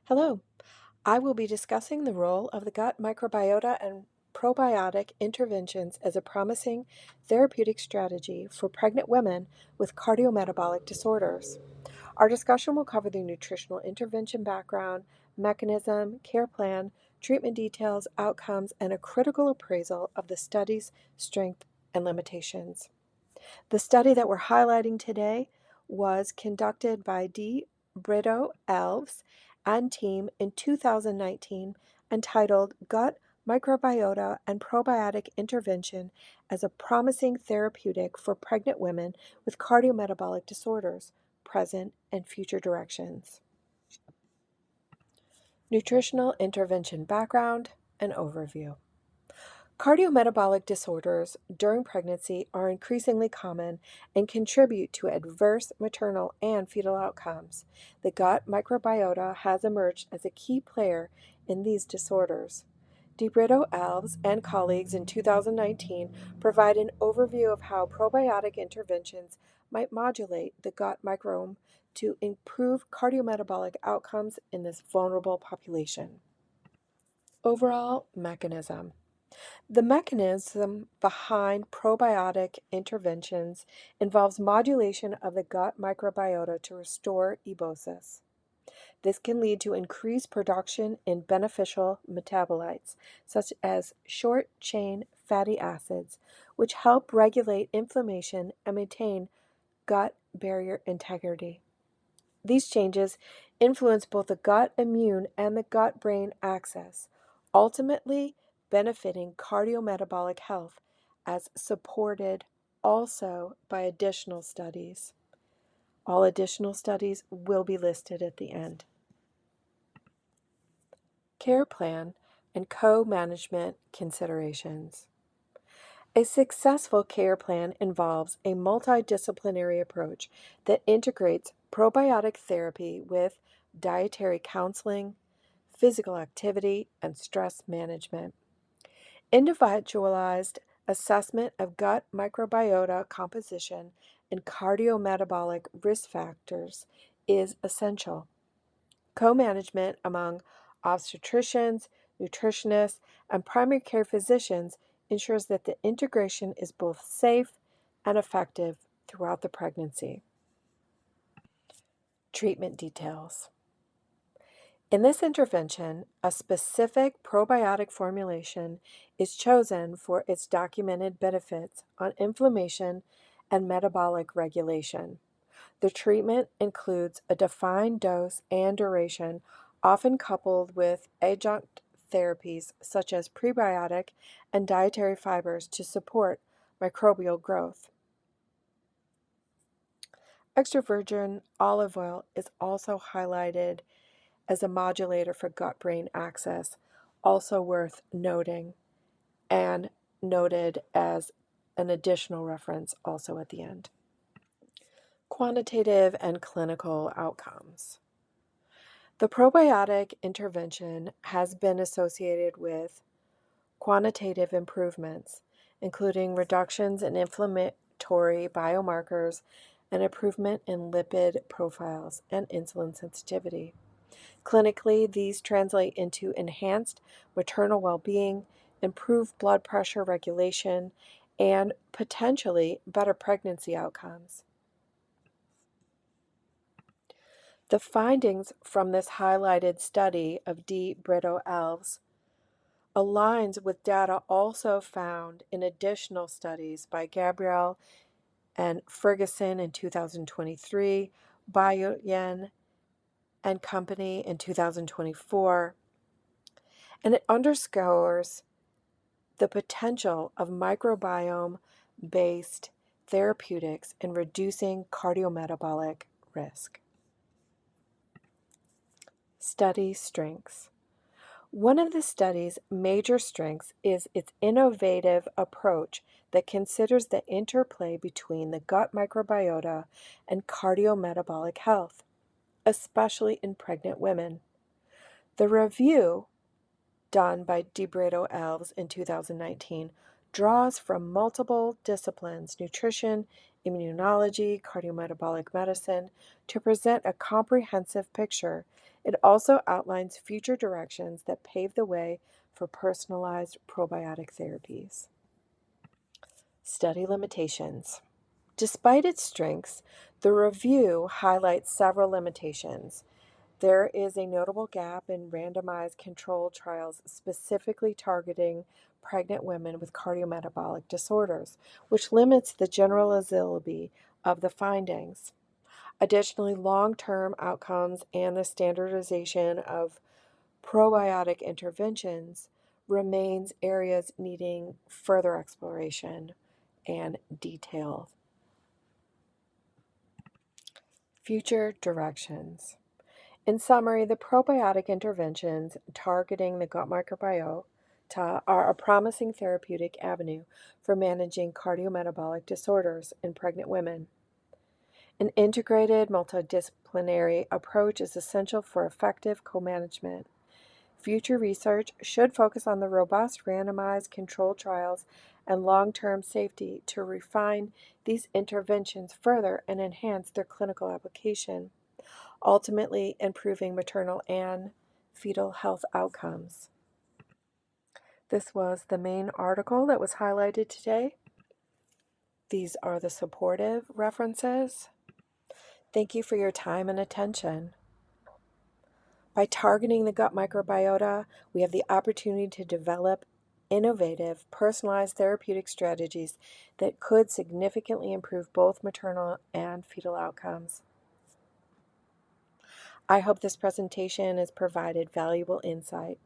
Hello, I will be discussing the role of the gut microbiota and probiotic interventions as a promising therapeutic strategy for pregnant women with cardiometabolic disorders. Our discussion will cover the nutritional intervention background, mechanism, care plan, treatment details, outcomes, and a critical appraisal of the study's strength and limitations. The study that we're highlighting today was conducted by D. Brito Alves and team in 2019, entitled Gut Microbiota and Probiotic Intervention as a Promising Therapeutic for Pregnant Women with Cardiometabolic Disorders, Present and Future Directions. Nutritional Intervention Background and Overview. Cardiometabolic disorders during pregnancy are increasingly common and contribute to adverse maternal and fetal outcomes. The gut microbiota has emerged as a key player in these disorders. DeBrito Alves and colleagues in 2019 provide an overview of how probiotic interventions might modulate the gut microbiome to improve cardiometabolic outcomes in this vulnerable population. Overall mechanism. The mechanism behind probiotic interventions involves modulation of the gut microbiota to restore ebosis. This can lead to increased production in beneficial metabolites, such as short-chain fatty acids, which help regulate inflammation and maintain gut barrier integrity. These changes influence both the gut immune and the gut brain axis, ultimately benefiting cardiometabolic health as supported also by additional studies. All additional studies will be listed at the end. Care plan and co-management considerations. A successful care plan involves a multidisciplinary approach that integrates probiotic therapy with dietary counseling, physical activity, and stress management. Individualized assessment of gut microbiota composition and cardiometabolic risk factors is essential. Co-management among obstetricians, nutritionists, and primary care physicians ensures that the integration is both safe and effective throughout the pregnancy. Treatment details. In this intervention, a specific probiotic formulation is chosen for its documented benefits on inflammation and metabolic regulation. The treatment includes a defined dose and duration, often coupled with adjunct therapies such as prebiotic and dietary fibers to support microbial growth. Extra virgin olive oil is also highlighted as a modulator for gut-brain axis, also worth noting and noted as an additional reference also at the end. Quantitative and clinical outcomes. The probiotic intervention has been associated with quantitative improvements, including reductions in inflammatory biomarkers and improvement in lipid profiles and insulin sensitivity. Clinically, these translate into enhanced maternal well-being, improved blood pressure regulation, and potentially better pregnancy outcomes. The findings from this highlighted study of D. Brito Alves aligns with data also found in additional studies by Gabriel and Ferguson in 2023, Bayoyen and Company in 2024, and it underscores the potential of microbiome-based therapeutics in reducing cardiometabolic risk. Study strengths. One of the study's major strengths is its innovative approach that considers the interplay between the gut microbiota and cardiometabolic health, especially in pregnant women. The review done by DeBrito Alves in 2019 draws from multiple disciplines, nutrition, immunology, cardiometabolic medicine, to present a comprehensive picture. It also outlines future directions that pave the way for personalized probiotic therapies. Study limitations. Despite its strengths, the review highlights several limitations. There is a notable gap in randomized controlled trials specifically targeting pregnant women with cardiometabolic disorders, which limits the generalizability of the findings. Additionally, long-term outcomes and the standardization of probiotic interventions remains areas needing further exploration and detail. Future directions. In summary, the probiotic interventions targeting the gut microbiota are a promising therapeutic avenue for managing cardiometabolic disorders in pregnant women. An integrated, multidisciplinary approach is essential for effective co-management. Future research should focus on the robust, randomized, controlled trials and long-term safety to refine these interventions further and enhance their clinical application, ultimately improving maternal and fetal health outcomes. This was the main article that was highlighted today. These are the supportive references. Thank you for your time and attention. By targeting the gut microbiota, we have the opportunity to develop innovative, personalized therapeutic strategies that could significantly improve both maternal and fetal outcomes. I hope this presentation has provided valuable insight.